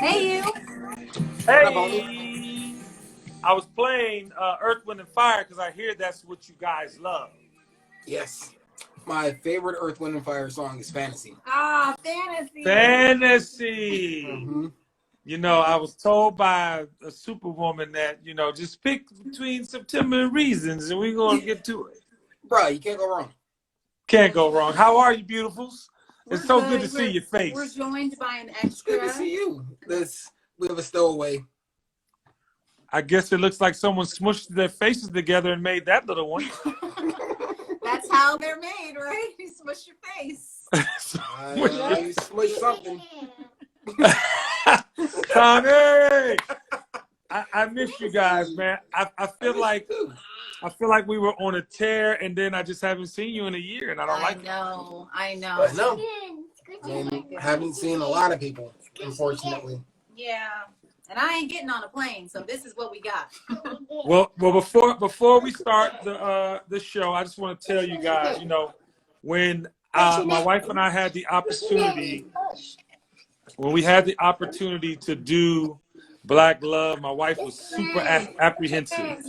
Hey, you. Hey, I was playing Earth, Wind, and Fire because I hear that's what you guys love. Yes. My favorite Earth, Wind, and Fire song is Fantasy. Ah, fantasy. Fantasy. Mm-hmm. You know, I was told by a superwoman that, just pick between September and Reasons and we're going to get to it. Bro, you can't go wrong. Can't go wrong. How are you, beautifuls? We're It's so good to see your face. We're joined by an It's good extra. to see you. We have a stowaway. I guess it looks like someone smushed their faces together and made that little one. That's how they're made, right? You smush your face. You smush something. Tommy! I miss you guys, man. I feel like we were on a tear, and then I just haven't seen you in a year, and I don't like it. I know. But no. And haven't seen a lot of people, unfortunately. Yeah. And I ain't getting on a plane, so this is what we got. Well, before we start the show, I just want to tell you guys, when my wife and I had the opportunity, to do Black Love, my wife was super apprehensive.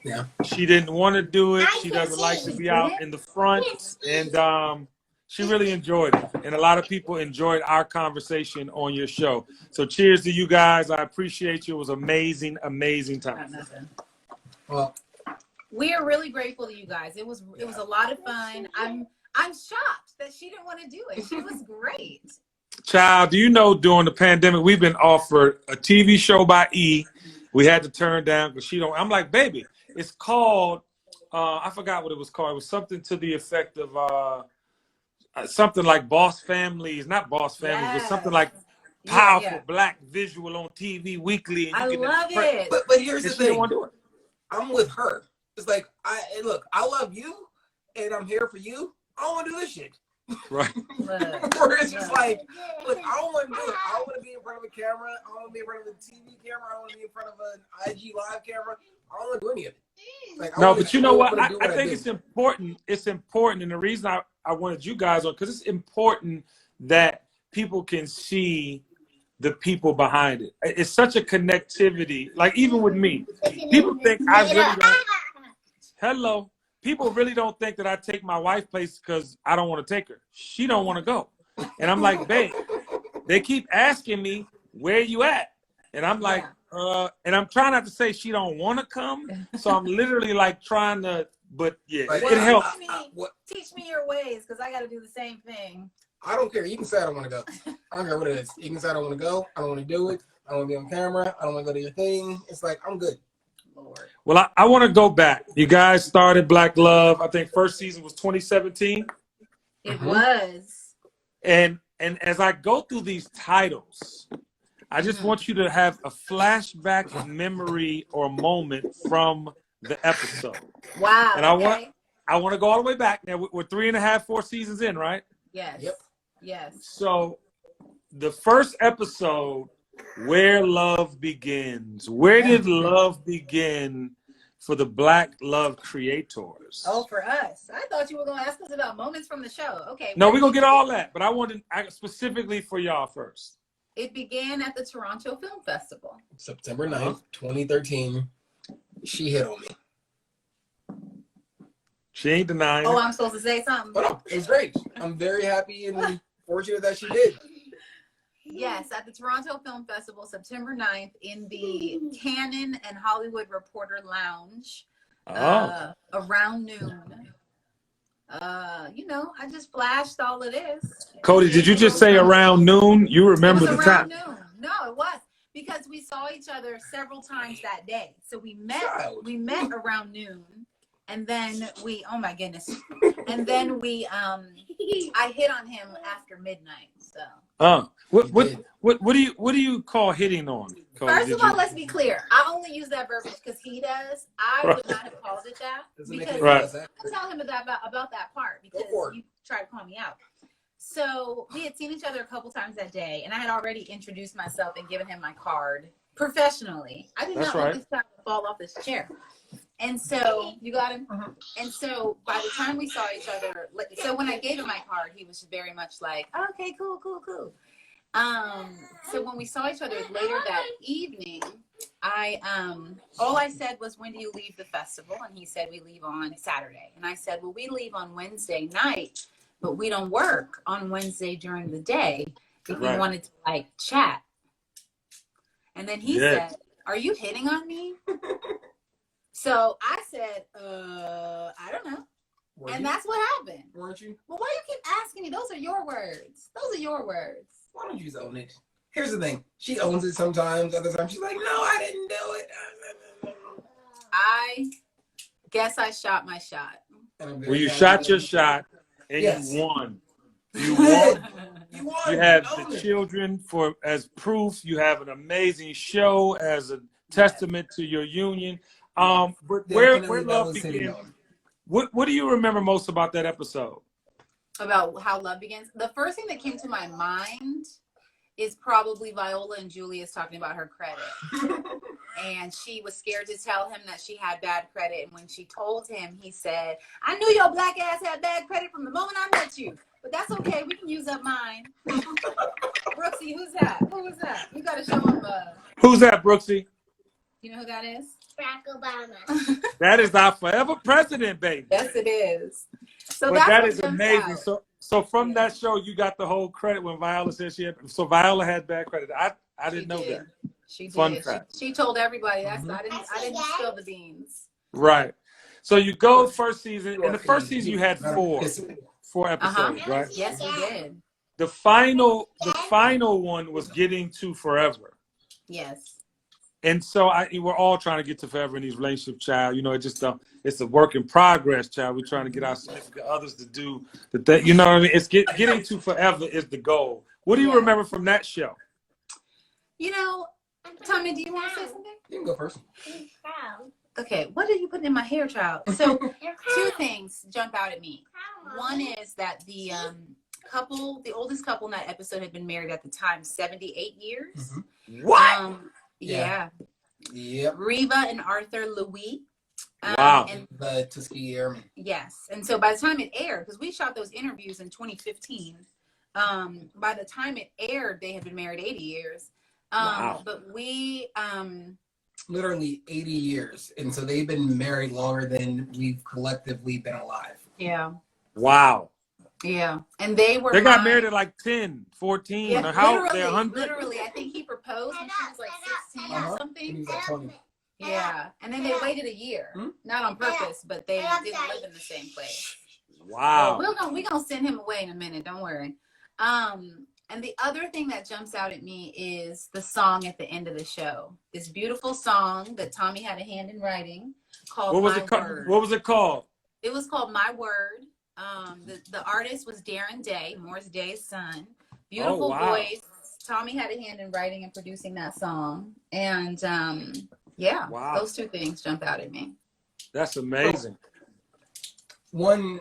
Yeah. She didn't want to do it. She doesn't like to be out in the front, and she really enjoyed it. And a lot of people enjoyed our conversation on your show. So cheers to you guys. I appreciate you. It was amazing, amazing time. Well, we are really grateful to you guys. It was a lot of fun. I'm shocked that she didn't want to do it. She was great. Child, do you know during the pandemic we've been offered a TV show by E. We had to turn down because she don't. I'm like, baby, it's called. I forgot what it was called. It was something to the effect of something like Boss Families, not Boss Families, but something like powerful Black visual on TV weekly. And I love it. But here's the thing. I'm with her. It's like I love you, and I'm here for you. I don't want to do this shit. Right. Where it's just like, look, I don't want to do it. I don't want to be in front of a camera. I don't want to be in front of a TV camera. I don't want to be in front of an IG live camera. I don't want to do any of it. Like, no, but you know what? I think it's important. It's important. And the reason I wanted you guys on, because it's important that people can see the people behind it. It's such a connectivity. Like, even with me, people think I really don't. Hello. People really don't think that I take my wife places because I don't want to take her. She don't want to go. And I'm like, babe, they keep asking me, where you at? And I'm like, and I'm trying not to say she don't want to come. So I'm literally like trying to, but yeah, it helps. Teach me your ways, because I got to do the same thing. I don't care. You can say I don't want to go. I don't care what it is. You can say I don't want to go. I don't want to do it. I don't want to be on camera. I don't want to go to your thing. It's like, I'm good. Lord. Well, I want to go back. You guys started Black Love. I think first season was 2017. It was. And as I go through these titles, I just want you to have a flashback memory or moment from the episode. Wow. And I want to go all the way back. Now we're 3.5, 4 seasons in, right? Yes. Yep. Yes. So the first episode, Where Love Begins. Where did love begin for the Black Love creators? Oh, for us. I thought you were going to ask us about moments from the show. Okay. No, we're going to get all that. But I wanted specifically for y'all first. It began at the Toronto Film Festival. September 9th, 2013. She hit on me. She ain't denying. Oh, I'm supposed to say something. But no, it was great. I'm very happy and fortunate that she did. Yes, at the Toronto Film Festival, September 9th, in the Canon and Hollywood Reporter Lounge, around noon. I just flashed all of this. Cody, did you just say around noon? You remember the time? Noon. No, it was. Because we saw each other several times that day. So we met around noon. And then oh my goodness. And then I hit on him after midnight. So. What do you call hitting on? Cody? First of all, let's be clear. I only use that verbiage because he does. I would not have called it that because I tell him about that part because you tried to call me out. So we had seen each other a couple times that day, and I had already introduced myself and given him my card professionally. I did not want this guy to fall off this chair. And so you got him. And so by the time we saw each other, so when I gave him my card, he was very much like, okay, cool. So when we saw each other later that evening, all I said was, when do you leave the festival? And he said, we leave on Saturday. And I said, well, we leave on Wednesday night, but we don't work on Wednesday during the day if you wanted to like chat. And then he said, are you hitting on me? So I said, I don't know. That's what happened. Weren't you? Well, why do you keep asking me? Those are your words. Those are your words. Why don't you just own it? Here's the thing. She owns it sometimes. Other times she's like, no, I didn't do it. I guess I shot my shot. Well, you shot your shot and you won. You won. You have the children as proof. You have an amazing show as a testament to your union. But where love began. What do you remember most about that episode? About how love begins? The first thing that came to my mind is probably Viola and Julius talking about her credit. And she was scared to tell him that she had bad credit. And when she told him, he said, I knew your black ass had bad credit from the moment I met you. But that's okay. We can use up mine. Brooksy, who's that? Who is that? You got to show him. Who's that, Brooksy? You know who that is? Barack Obama. That is our forever president, baby. Yes, it is. So that is amazing. So from that show, you got the whole credit when Viola said she had. So Viola had bad credit. I didn't know that. She did. Fun fact. She told everybody. I didn't spill the beans. Right. So you go first season. In the first season, you had four episodes, right? Yes, we did. The final one was Getting to Forever. Yes. And so we're all trying to get to forever in these relationships, child. You know, it's a work in progress, child. We're trying to get our significant others to do the you know what I mean? It's getting to forever is the goal. What do you remember from that show? You know, Tommy, do you want to say something? You can go first. Okay, what are you putting in my hair, child? So two things jump out at me. One is that the oldest couple in that episode had been married at the time 78 years. Mm-hmm. What? Yeah. Yep. Reva and Arthur Louis. Wow. And the Tuskegee Airmen. yes. And so by the time it aired, because we shot those interviews in 2015, by the time it aired, they had been married 80 years. Wow. But we... literally 80 years. And so they've been married longer than we've collectively been alive. Yeah. Wow. Yeah. And they got married at like 10, 14. Yeah, How old? They're 100? Literally, I think he proposed when she was like 16 or something. And he was like 20. Yeah. And then they waited a year. Not on purpose, but they didn't live in the same place. Wow. So we're gonna send him away in a minute, don't worry. And the other thing that jumps out at me is the song at the end of the show. This beautiful song that Tommy had a hand in writing called What was it called? It was called My Word. The artist was Darren Day, Morris Day's son. Beautiful voice. Tommy had a hand in writing and producing that song. And those two things jump out at me. That's amazing. One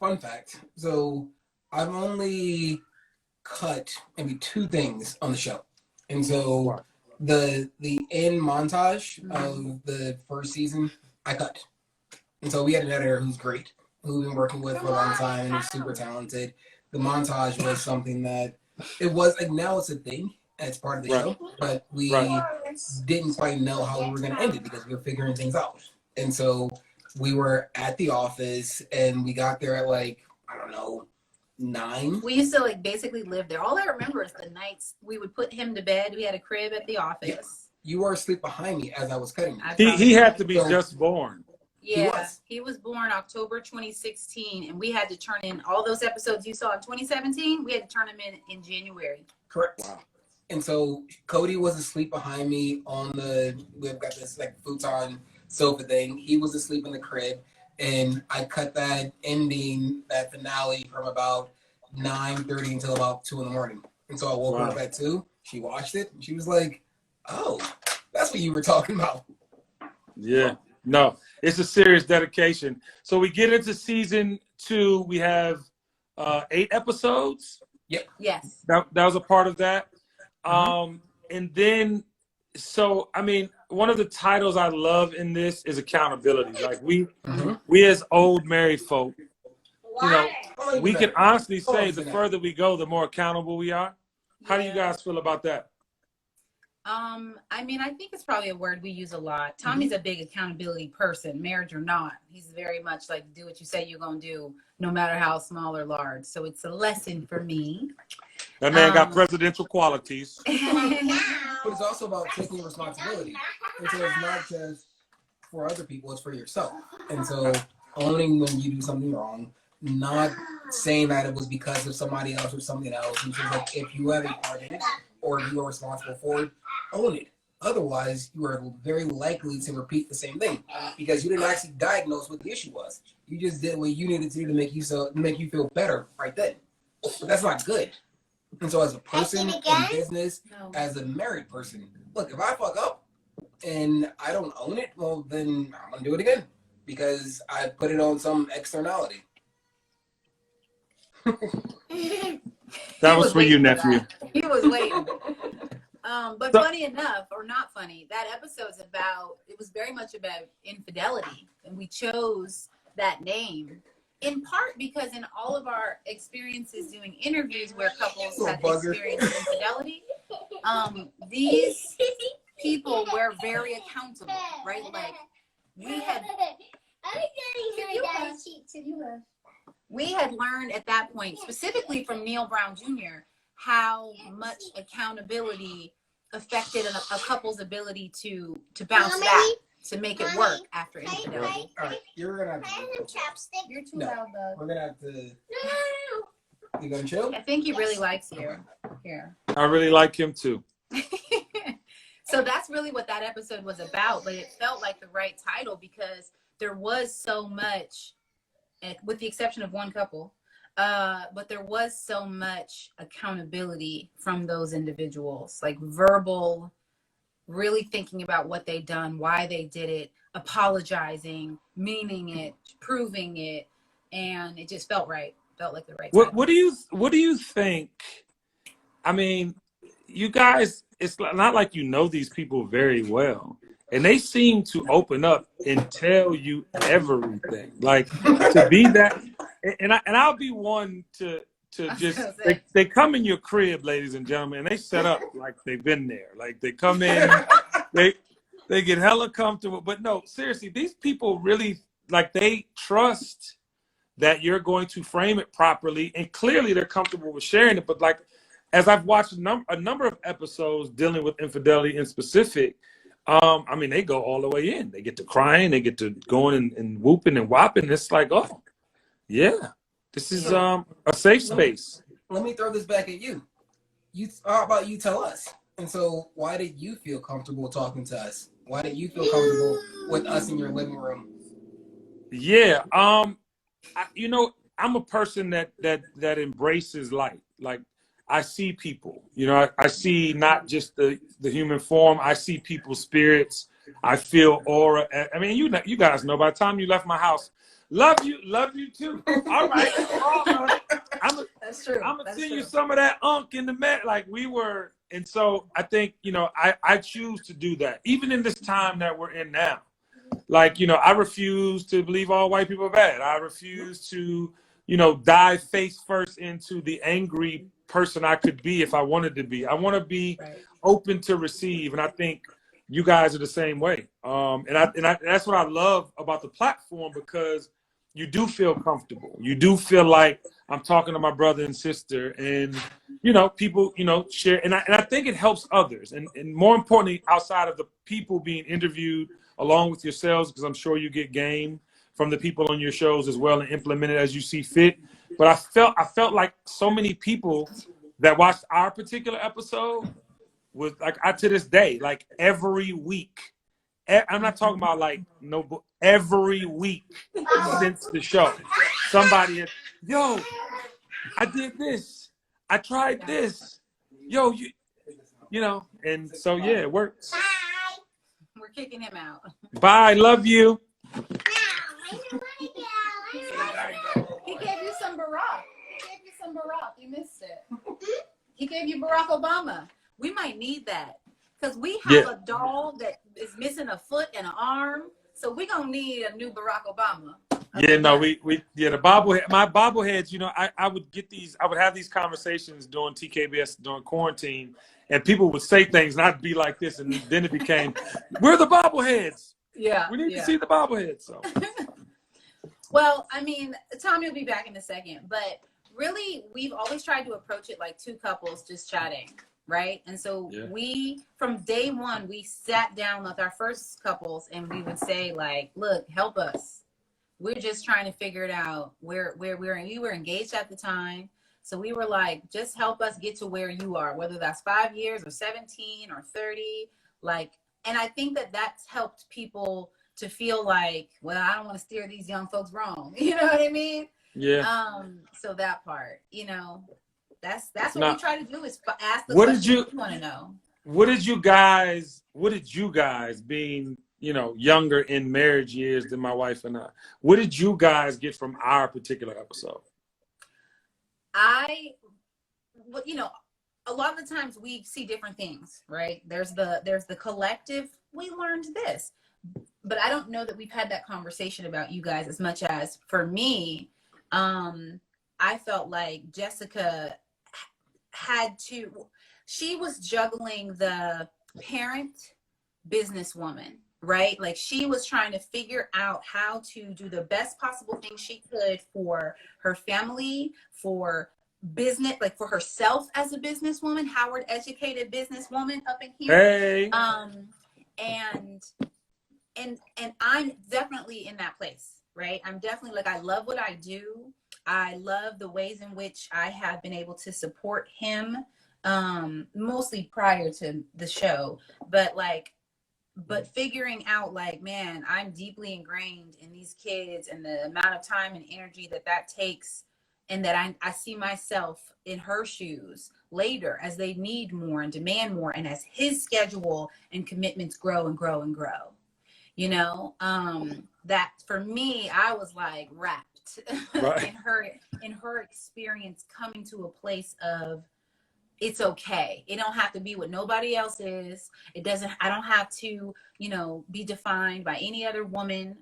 fun fact. So I've only cut maybe two things on the show. And so the end montage of the first season, I cut. And so we had an editor who's great, who we've been working with for a long time and is super talented. The montage was something that it was like, now it's a thing as part of the show, but we didn't quite know how we were going to end it because we were figuring things out. And so we were at the office and we got there at like, I don't know, 9. We used to like basically live there. All I remember is the nights we would put him to bed. We had a crib at the office. Yeah. You were asleep behind me as I was cutting. He had to be just born. Yeah, he was born October 2016, and we had to turn in all those episodes you saw in 2017. We had to turn them in January. Correct. Wow. And so Cody was asleep behind me we've got this like futon sofa thing. He was asleep in the crib, and I cut that finale from about 9:30 until about 2 in the morning. And so I woke her up at 2. She watched it, and she was like, "Oh, that's what you were talking about." Yeah. No, it's a serious dedication. So we get into season 2. We have 8 episodes. Yep. Yes. That was a part of that. And then, so, I mean, one of the titles I love in this is accountability. Like we as old married folk, you know, we can honestly say the further we go, the more accountable we are. How do you guys feel about that? I mean, I think it's probably a word we use a lot. Tommy's a big accountability person, marriage or not. He's very much like, do what you say you're going to do, no matter how small or large. So it's a lesson for me. That man got presidential qualities. But it's also about taking responsibility. And so it's not just for other people, it's for yourself. And so owning when you do something wrong, not saying that it was because of somebody else or something else. And so like, if you have a part in it or you are responsible for it, own it. Otherwise, you are very likely to repeat the same thing because you didn't actually diagnose what the issue was. You just did what you needed to do to make you feel better right then. But that's not good. And so as a person in business, as a married person, look, if I fuck up and I don't own it, well, then I'm going to do it again because I put it on some externality. That was for you, nephew. He was waiting. But funny enough, or not funny, that episode's it was very much about infidelity. And we chose that name in part because in all of our experiences doing interviews where couples had experienced infidelity, these people were very accountable, right? Like we had learned at that point, specifically from Neil Brown Jr., how much accountability affected a couple's ability to bounce back, to make it work after infidelity. All right, you're gonna have to. You're too loud, bud. We're gonna have to. You gonna chill? I think he really likes you. Here. I really like him too. So that's really what that episode was about, but it felt like the right title because there was so much, with the exception of one couple, but there was so much accountability from those individuals, like verbal, really thinking about what they'd done, why they did it, apologizing, meaning it, proving it, and it just felt right. Felt like the right time. What do you think? I mean, you guys, it's not like you know these people very well, and they seem to open up and tell you everything. Like to be that, and I'll be one to just they come in your crib, ladies and gentlemen, and they set up like they've been there. Like they come in, they get hella comfortable. But no, seriously, these people really like they trust that you're going to frame it properly, and clearly they're comfortable with sharing it. But like, as I've watched a number of episodes dealing with infidelity in specific, I mean, they go all the way in. They get to crying, they get to going and whooping and whopping. It's like, oh, yeah, this is a safe space. Let me throw this back at you. How about you tell us? And so, why did you feel comfortable talking to us? Why did you feel comfortable with us in your living room? Yeah, you know, I'm a person that embraces light. Like I see people, you know, I see not just the human form. I see people's spirits. I feel aura. I mean, you guys know by the time you left my house, love you too. All right, That's true. I'm gonna send you some of that in the mat. Like we were, and so I think, you know, I choose to do that, even in this time that we're in now. Like, you know, I refuse to believe all white people are bad. I refuse to, you know, dive face first into the angry person I could be if I wanted to be. I want to be open to receive, and I think you guys are the same way. And that's what I love about the platform, because you do feel comfortable. You do feel like I'm talking to my brother and sister, and you know, people, you know, share, and I think it helps others, and more importantly, outside of the people being interviewed along with yourselves, because I'm sure you get game from the people on your shows as well and implement it as you see fit. But I felt like so many people that watched our particular episode was like, to this day, like every week. I'm not talking about like every week since the show, somebody has, yo, I did this, I tried this, yo, you know, and so yeah, it works. We're kicking him out. Bye, love you. He gave you some Barack. You missed it. He gave you Barack Obama. We might need that, because we have a doll that is missing a foot and an arm. So we're going to need a new Barack Obama. Yeah, no, the bobblehead, my bobbleheads, you know, I would get these, I would have these conversations during TKBS, during quarantine, and people would say things, and I'd be like this, and then it became, we're the bobbleheads. Yeah. We need to see the bobbleheads. So. Well, I mean, Tommy will be back in a second, but really, we've always tried to approach it like two couples just chatting, right? And so we, from day one, we sat down with our first couples, and we would say, like, look, help us. We're just trying to figure it out. We were engaged at the time. So we were like, just help us get to where you are, whether that's 5 years or 17 or 30. Like, and I think that that's helped people to feel like, well, I don't want to steer these young folks wrong. You know what I mean? Yeah. So that part, you know, that's what we try to do is ask the what questions did you want to know. What did you guys being, you know, younger in marriage years than my wife and I, what did you guys get from our particular episode? You know, a lot of the times we see different things, right? There's the collective, we learned this, but I don't know that we've had that conversation about you guys as much as for me. I felt like Jessica she was juggling the parent businesswoman, right? Like she was trying to figure out how to do the best possible thing she could for her family, for business, like for herself as a businesswoman, Howard educated businesswoman up in here. Hey. And I'm definitely in that place, right? I'm definitely like, I love what I do. I love the ways in which I have been able to support him, mostly prior to the show, but figuring out like, man, I'm deeply ingrained in these kids and the amount of time and energy that takes, and that I see myself in her shoes later as they need more and demand more, and as his schedule and commitments grow and grow and grow, you know, that for me, I was like wrapped right. in her experience, coming to a place of, it's okay. It don't have to be what nobody else is. I don't have to, you know, be defined by any other woman.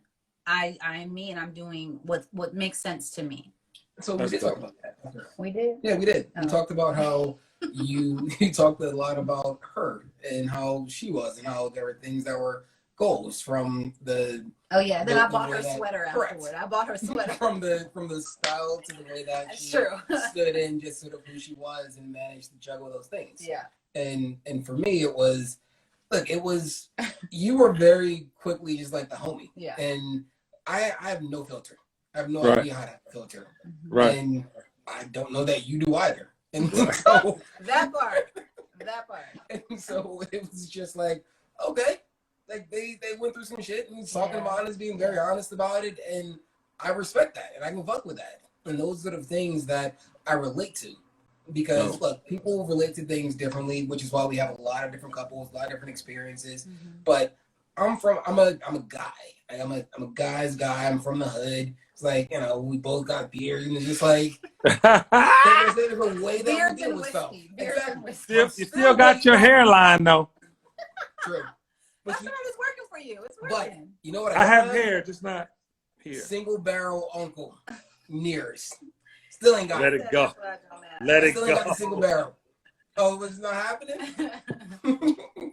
I'm me, and I'm doing what makes sense to me. So we did talk about that. We did? Yeah, we did. We talked about how you talked a lot about her and how she was, and how there were things that were goals from the. Oh yeah, then I bought her sweater afterward. I bought her sweater from the style to the way that That's she true. stood in, just sort of who she was, and managed to juggle those things. Yeah. And for me, it was you were very quickly just like the homie. Yeah. And I have no filter. I have no right. idea how to filter. Right. And I don't know that you do either. And so that part. And so it was just like, okay. Like they went through some shit, and he's talking about us, being very honest about it, and I respect that, and I can fuck with that. And those sort of things that I relate to, because look, people relate to things differently, which is why we have a lot of different couples, a lot of different experiences. But I'm a guy. Like, I'm a guy's guy. I'm from the hood. It's like, you know, we both got beards, and it's just like there's a way that we deal with stuff. Exactly. You still got your hairline though. True. That's right, it's working for you. It's working. But you know what? I have hair, just not here. Single barrel uncle, nearest. Still ain't got Let it go. Let it Still go. ain't got the single barrel. Oh, it's not happening?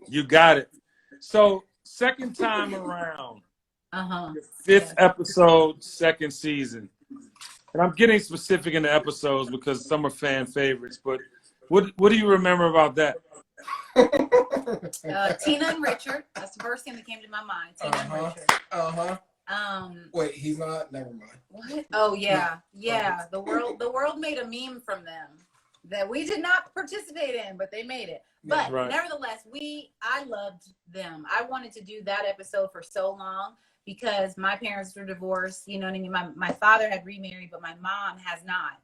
You got it. So second time around, fifth episode, second season. And I'm getting specific in the episodes because some are fan favorites, but what do you remember about that? Tina and Richard. That's the first thing that came to my mind. Tina and Richard. Wait, he's not. Never mind. What? Oh yeah. The world made a meme from them that we did not participate in, but they made it. But nevertheless, I loved them. I wanted to do that episode for so long because my parents were divorced. You know what I mean? My father had remarried, but my mom has not.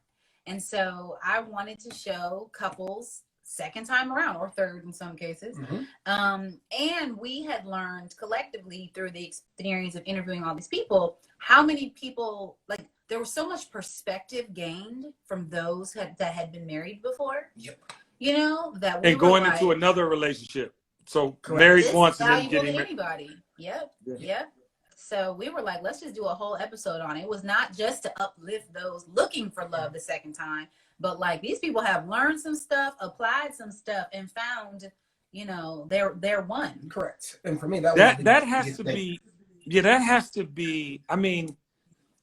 And so I wanted to show couples second time around, or third in some cases. And we had learned collectively through the experience of interviewing all these people, how many people, like, there was so much perspective gained from those that had been married before. Yep. You know, that we and going into another relationship. So correct. Married This once and then valuable getting to anybody. Yep. So we were like, let's just do a whole episode on it. It was not just to uplift those looking for love the second time, but like these people have learned some stuff, applied some stuff, and found, you know, their one. Correct. And for me, that has to be, yeah, that has to be. I mean,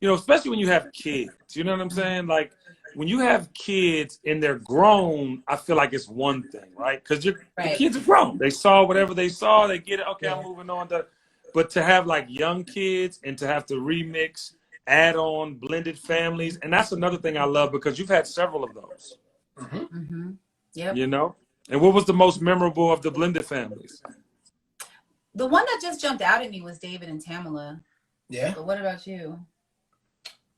you know, especially when you have kids. You know what I'm saying? Like when you have kids and they're grown, I feel like it's one thing, right? Because the kids are grown. They saw whatever they saw. They get it. Okay, I'm moving on to. But to have like young kids and to have to remix, add on blended families, and that's another thing I love because you've had several of those. Yep. You know, and what was the most memorable of the blended families? The one that just jumped out at me was David and Tamala. Yeah. But what about you?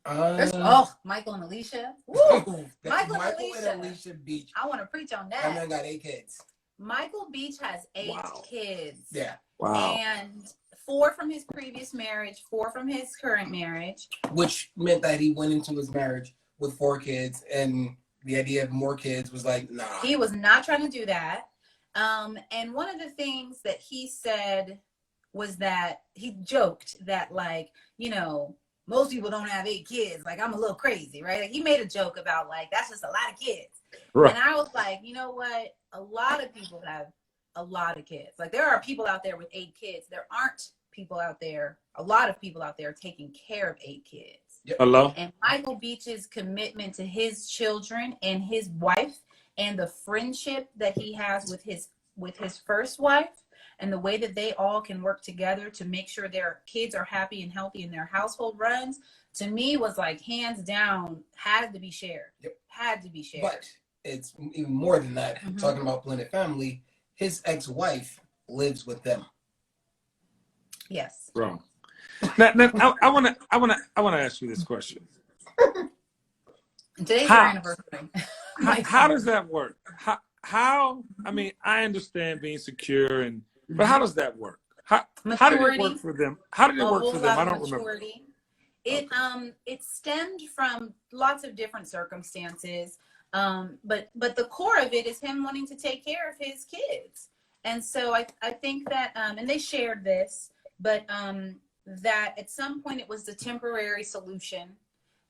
Michael and Alicia. Woo! Michael and Alicia Beach. I want to preach on that. And then got 8 kids. Michael Beach has 8 kids. Yeah. Wow. And 4 from his previous marriage, 4 from his current marriage. Which meant that he went into his marriage with 4 kids, and the idea of more kids was like, nah. He was not trying to do that. And one of the things that he said was that he joked that, like, you know, most people don't have 8 kids. Like, I'm a little crazy, right? Like, he made a joke about, like, that's just a lot of kids. Right. And I was like, you know what? A lot of people have a lot of kids. Like, there are people out there with 8 kids. There aren't people out there, a lot of people out there taking care of 8 kids. Hello? And Michael Beach's commitment to his children and his wife and the friendship that he has with his first wife and the way that they all can work together to make sure their kids are happy and healthy and their household runs, to me was like hands down had to be shared. Had to be shared. But it's even more than that. Talking about blended family, his ex-wife lives with them. Yes. Wrong. Now, I want to ask you this question. Today's your anniversary. How does that work? How? I mean, I understand being secure, but how does that work? How did it work for them? How did it work for them? I don't remember. It stemmed from lots of different circumstances, but the core of it is him wanting to take care of his kids, and so I think that and they shared this, but that at some point it was the temporary solution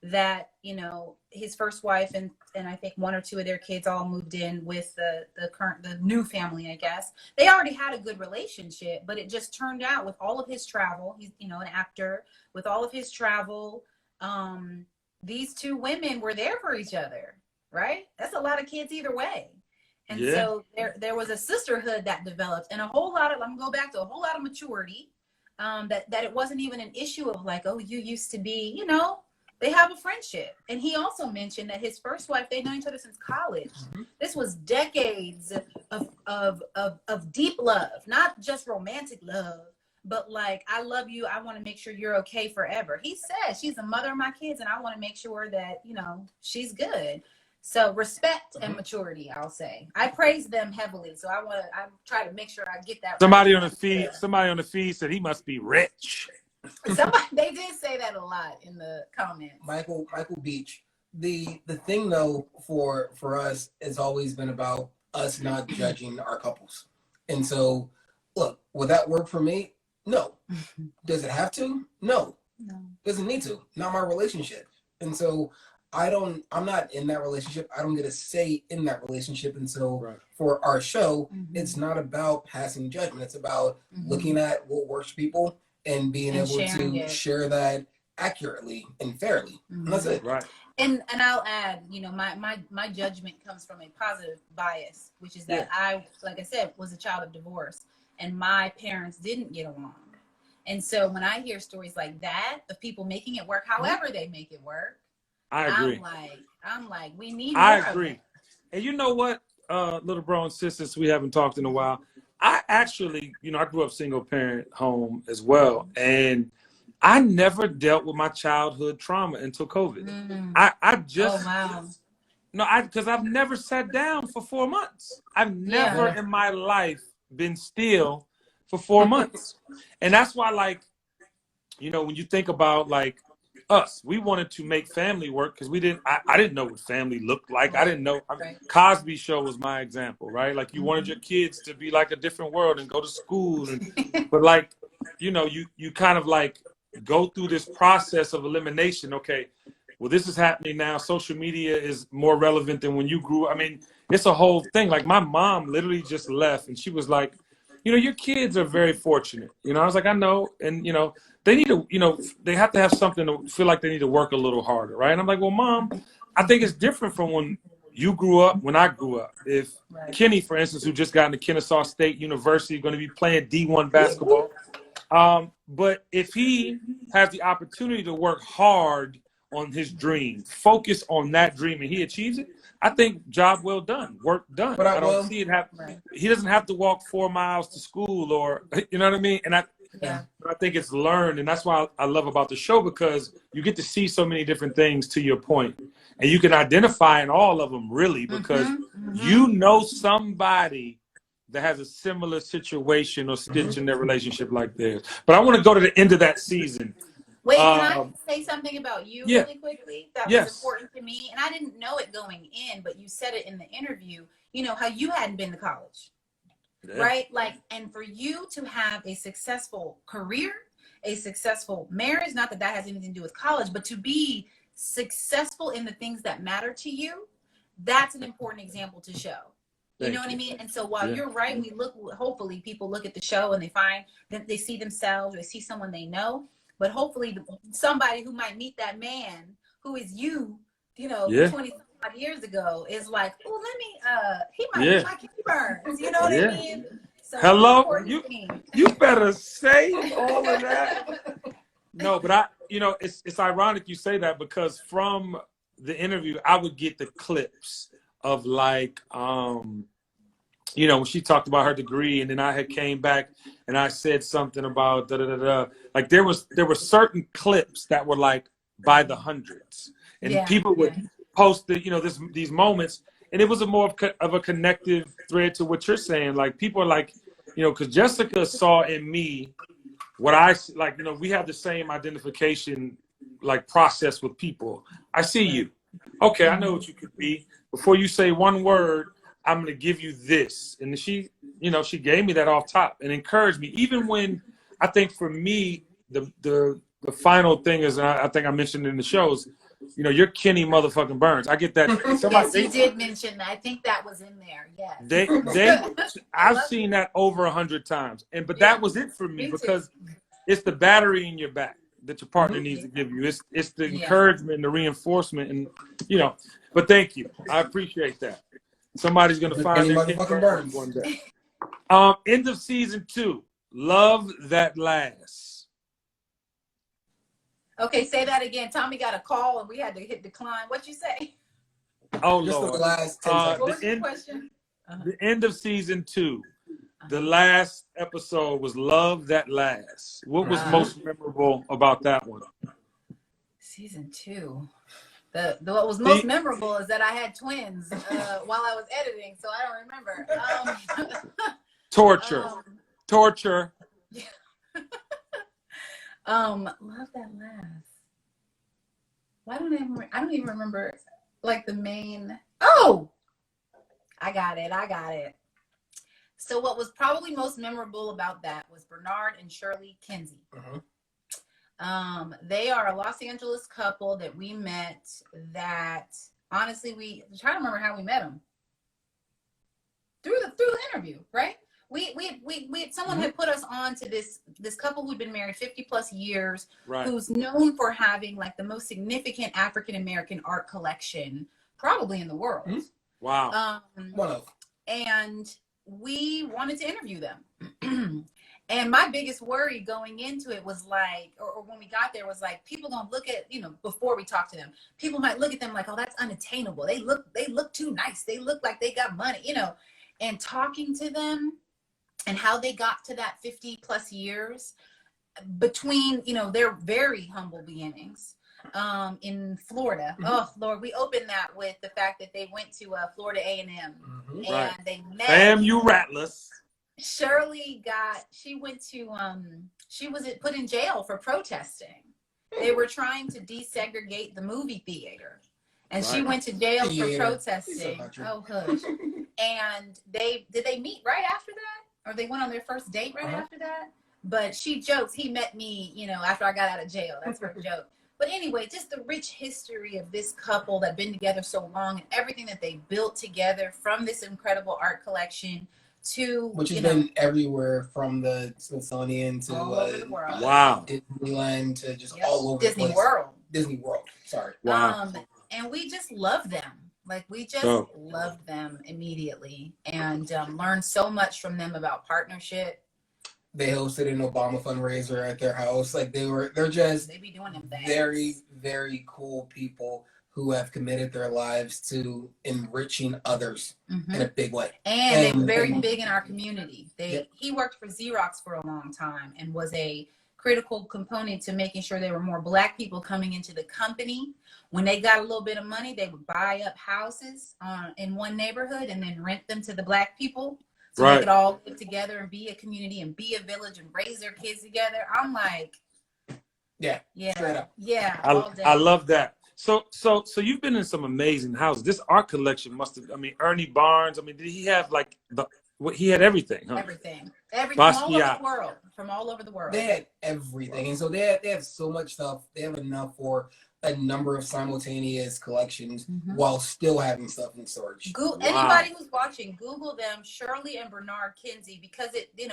that, you know, his first wife and I think 1 or 2 of their kids all moved in with the new family, I guess. They already had a good relationship, but it just turned out with all of his travel, he's, you know, an actor, with all of his travel, these 2 women were there for each other, right? That's a lot of kids either way. And so there was a sisterhood that developed and I'm gonna go back to a whole lot of maturity, that it wasn't even an issue of like, oh, you used to be, you know, they have a friendship. And he also mentioned that his first wife, they've known each other since college. This was decades of deep love, not just romantic love, but like, I love you. I want to make sure you're okay forever. He said, she's the mother of my kids and I want to make sure that, you know, she's good. So respect and maturity, I'll say. I praise them heavily. So I try to make sure I get that. Somebody on the feed said he must be rich. They did say that a lot in the comments. Michael Beach. The thing though for us has always been about us not judging our couples. And so, look, will that work for me? No. Does it have to? No. Doesn't need to. Not my relationship. And so I'm not in that relationship. I don't get a say in that relationship. And so for our show, it's not about passing judgment. It's about looking at what works for people and being able to share that accurately and fairly. And that's it. Right. And I'll add, you know, my judgment comes from a positive bias, which is that I, like I said, was a child of divorce and my parents didn't get along. And so when I hear stories like that of people making it work, however they make it work, I agree. I'm like, we need more. I agree. And you know what, little bro and sisters, we haven't talked in a while. I actually, you know, I grew up single parent home as well. And I never dealt with my childhood trauma until COVID. I just, because I've never sat down for 4 months. I've never in my life been still for 4 months. And that's why, like, you know, when you think about like us, we wanted to make family work because I didn't know what family looked like. I didn't know. Cosby Show was my example, right? Like you wanted your kids to be like a different world and go to school. But like, you know, you kind of like, go through this process of elimination. Okay, well, this is happening now. Social media is more relevant than when you grew up. I mean, it's a whole thing. Like my mom literally just left and she was like, your kids are very fortunate. I was like, I know. And, they need to, they have to have something to feel like they need to work a little harder. Right. And I'm like, well, Mom, I think it's different from when you grew up, when I grew up. If Kenny, for instance, who just got into Kennesaw State University, going to be playing D1 basketball. But if he has the opportunity to work hard on his dream, focus on that dream, and he achieves it, I think job well done, work done. But I don't see it happen. Right. He doesn't have to walk 4 miles to school, or you know what I mean. And I think it's learned, and that's why I love about the show, because you get to see so many different things. To your point, and you can identify in all of them, really, because you know somebody that has a similar situation or stitch in their relationship like theirs. But I want to go to the end of that season. Wait, can I say something about you really quickly? That was important to me, and I didn't know it going in, but you said it in the interview. How you hadn't been to college, right? Like, and for you to have a successful career, a successful marriage, not that that has anything to do with college, but to be successful in the things that matter to you, that's an important example to show. You know what I mean? And so while you're right, hopefully people look at the show and they find that they see themselves, or they see someone they know. But hopefully somebody who might meet that man who is 25 years ago is like, oh, he might be my Kenny Burns. You know what I mean? So hello, you better say all of that. No, but it's ironic you say that, because from the interview, I would get the clips of like, when she talked about her degree, and then I had came back and I said something about like there were certain clips that were like by the hundreds, and people would post these moments, and it was more of a connective thread to what you're saying. Like people are like, because Jessica saw in me what I like. We have the same identification like process with people. I see you. Okay, I know what you could be. Before you say one word, I'm going to give you this. And she gave me that off top and encouraged me. Even when I think for me, the final thing is, and I think I mentioned in the shows, you're Kenny motherfucking Burns. I get that. Yes, you did mention that. I think that was in there. Yes. I've seen that over 100 times. But that was it for me, because it's the battery in your back that your partner needs to give you. It's the encouragement, the reinforcement, and but thank you. I appreciate that. Somebody's gonna find their Kenny Burns one day. End of season 2. Love That Lasts. Okay, say that again. Tommy got a call and we had to hit decline. What'd you say? Oh, just Lord. The last 10 seconds. What was your question? The end of season 2. The last episode was Love That Lasts. What was most memorable about that one? Season 2. What was most memorable is that I had twins while I was editing, so I don't remember. Torture. Love That Lasts. Why don't I don't even remember like the main. Oh, I got it. So what was probably most memorable about that was Bernard and Shirley Kinsey. They are a Los Angeles couple that we met, that honestly, I'm trying to remember how we met them. Through the interview, right? Someone had put us on to this couple who'd been married 50 plus years, who's known for having like the most significant African-American art collection probably in the world. Wow. And we wanted to interview them. And my biggest worry going into it was like, or when we got there was like, people gonna look at, before we talk to them, people might look at them like, oh, that's unattainable. They look too nice. They look like they got money, and talking to them and how they got to that 50 plus years between, their very humble beginnings in Florida. Oh Lord, we opened that with the fact that they went to Florida A&M and they met. Damn you Rattlers. Shirley she was put in jail for protesting. They were trying to desegregate the movie theater, and she went to jail for protesting. Oh, hush. And did they meet right after that, or they went on their first date right after that? But she jokes he met me, you know, after I got out of jail. That's her joke. But anyway, just the rich history of this couple that been together so long and everything that they built together from this incredible art collection to which has been everywhere from the Smithsonian to all over the world. Wow. Disneyland to just all over Disney the place. World. Disney World. Sorry. Wow. And we just love them. Like we just loved them immediately and learned so much from them about partnership. They hosted an Obama fundraiser at their house. Like they're just they be doing them things. Very, very cool people who have committed their lives to enriching others in a big way. And they're very big in our community. He worked for Xerox for a long time and was a critical component to making sure there were more Black people coming into the company. When they got a little bit of money, they would buy up houses in one neighborhood and then rent them to the Black people. So they could all live together and be a community and be a village and raise their kids together. I'm like, straight up. I love that. So you've been in some amazing houses. This art collection must have. I mean, Ernie Barnes. I mean, did he have like he had everything? Huh? Everything from all over the world. From all over the world. They had everything, and so they have so much stuff. They have enough for a number of simultaneous collections while still having stuff in storage. Anybody who's watching, Google them, Shirley and Bernard Kinsey, because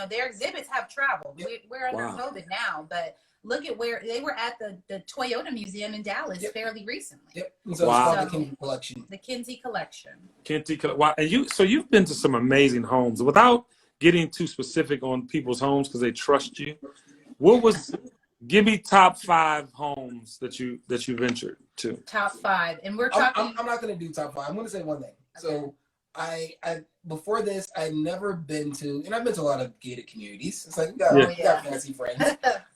their exhibits have traveled. We're under COVID now, but look at where they were at the Toyota Museum in Dallas fairly recently. Yep. And so it's called the Kinsey Collection. The Kinsey Collection. Wow. And you've been to some amazing homes. Without getting too specific on people's homes because they trust you, give me top 5 homes that you ventured to. Top 5, and we're talking. I'm not going to do top 5. I'm going to say one thing. Okay. So I before this, I'd never been to, and I've been to a lot of gated communities. It's like we got fancy friends,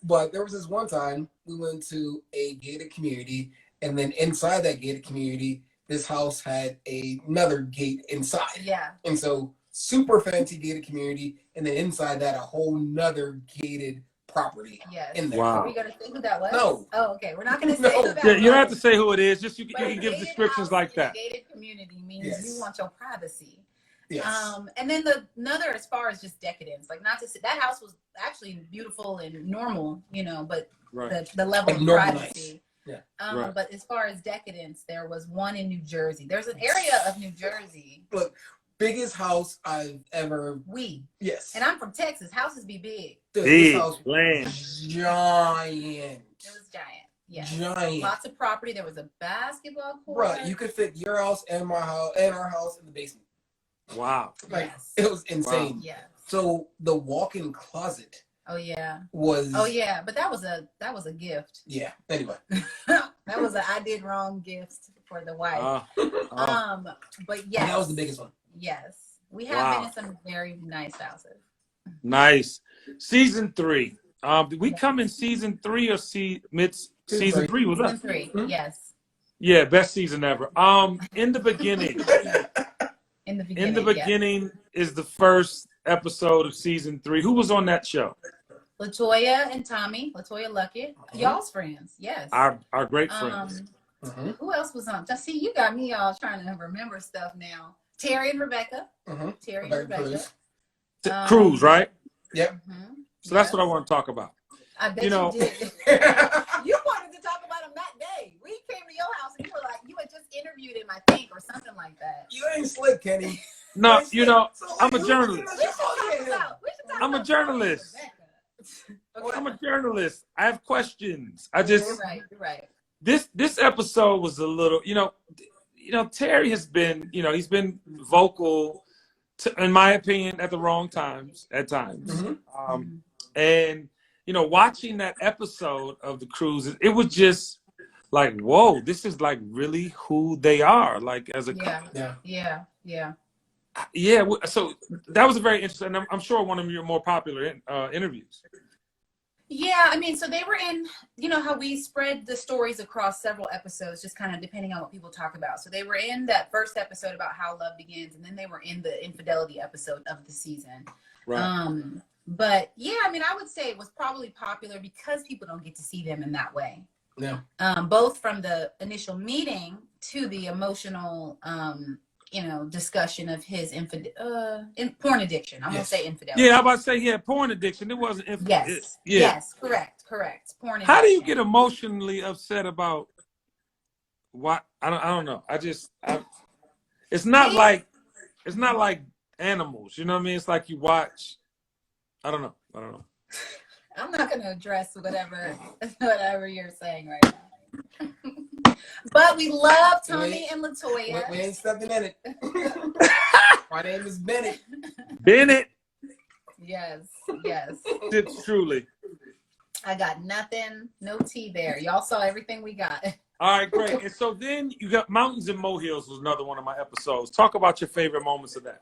but there was this one time we went to a gated community, and then inside that gated community, this house had another gate inside. Yeah, and so super fancy gated community, and then inside that a whole nother gated property in there. Wow. Are we going to say who that was? No. Oh, okay. We're not going to say who that was. You don't have to say who it is. Just you can give descriptions like that. Gated community means you want your privacy. Yes. And then another, as far as just decadence, like not to say that house was actually beautiful and normal, but the level of privacy. Nice. Yeah. But as far as decadence, there was one in New Jersey. There's an area of New Jersey. Look, biggest house I've ever. Yes. And I'm from Texas. Houses be big. Dude, this house land. Giant. It was giant. Yeah. Giant. Lots of property. There was a basketball court. Right. You could fit your house and my house and our house in the basement. Wow. It was insane. Wow. Yeah. So the walk-in closet. Oh yeah. Was. Oh yeah, but that was a gift. Yeah. Anyway. That was I did wrong gift for the wife. But yes. That was the biggest one. Yes. We have been in some very nice houses. Nice. Season 3. Did we come in season 3 or season 3? Was season 3? Yes. Yeah, best season ever. In the beginning. In the beginning is the first episode of season 3. Who was on that show? Latoya and Tommy. Latoya Luckett. Y'all's friends. Yes. Our great friends. Who else was on? Just see, you got me all trying to remember stuff now. Terry and Rebecca. Terry and Rebecca. Cruz, right? Yep. So that's what I want to talk about. I bet you did. You wanted to talk about him that day. We came to your house and you were like, you had just interviewed him, I think, or something like that. You ain't slick, Kenny. No, I'm a journalist. I'm a journalist. I'm a journalist. I have questions. You're right. This episode was a little, Terry has been, he's been vocal, in my opinion, at the wrong times, at times. And, watching that episode of the cruise, it was just like, whoa, this is like really who they are, like as a couple. Yeah. So that was a very interesting, and I'm sure one of your more popular interviews. Yeah, I mean, so they were in, how we spread the stories across several episodes, just kind of depending on what people talk about. So they were in that first episode about how love begins, and then they were in the infidelity episode of the season. Right. But yeah, I mean, I would say it was probably popular because people don't get to see them in that way. Yeah. Both from the initial meeting to the emotional discussion of his porn addiction. I'm gonna say infidelity. Yeah, I'm about to say porn addiction. It wasn't Yes. Yes, correct. Porn addiction. How do you get emotionally upset about what? I don't know. It's not like animals. You know what I mean? It's like you watch. I don't know. I'm not gonna address whatever you're saying right now. But we love Tommy and Latoya. We ain't stepping in it. My name is Bennett. Bennett. Yes. It's truly. I got nothing, no tea there. Y'all saw everything we got. All right, great. And so then you got Mountains and Molehills was another one of my episodes. Talk about your favorite moments of that.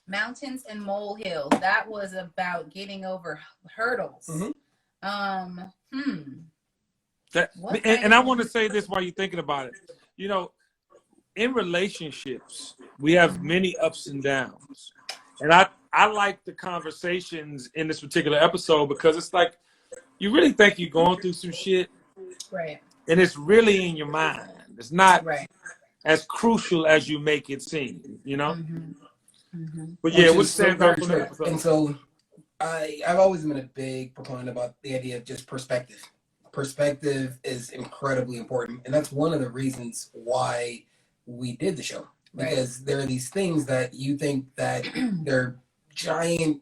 Mountains and Molehills. That was about getting over hurdles. Mm-hmm. And I want to say this while you're thinking about it. You know, in relationships, we have many ups and downs. And I like the conversations in this particular episode because it's like you really think you're going through some shit. Right. And it's really in your mind. It's not right. as crucial as you make it seem, you know? But Which what's stands out from that? And so I've always been a big proponent about the idea of just perspective. Perspective is incredibly important. And that's one of the reasons why we did the show. Because there are these things that you think that they're giant,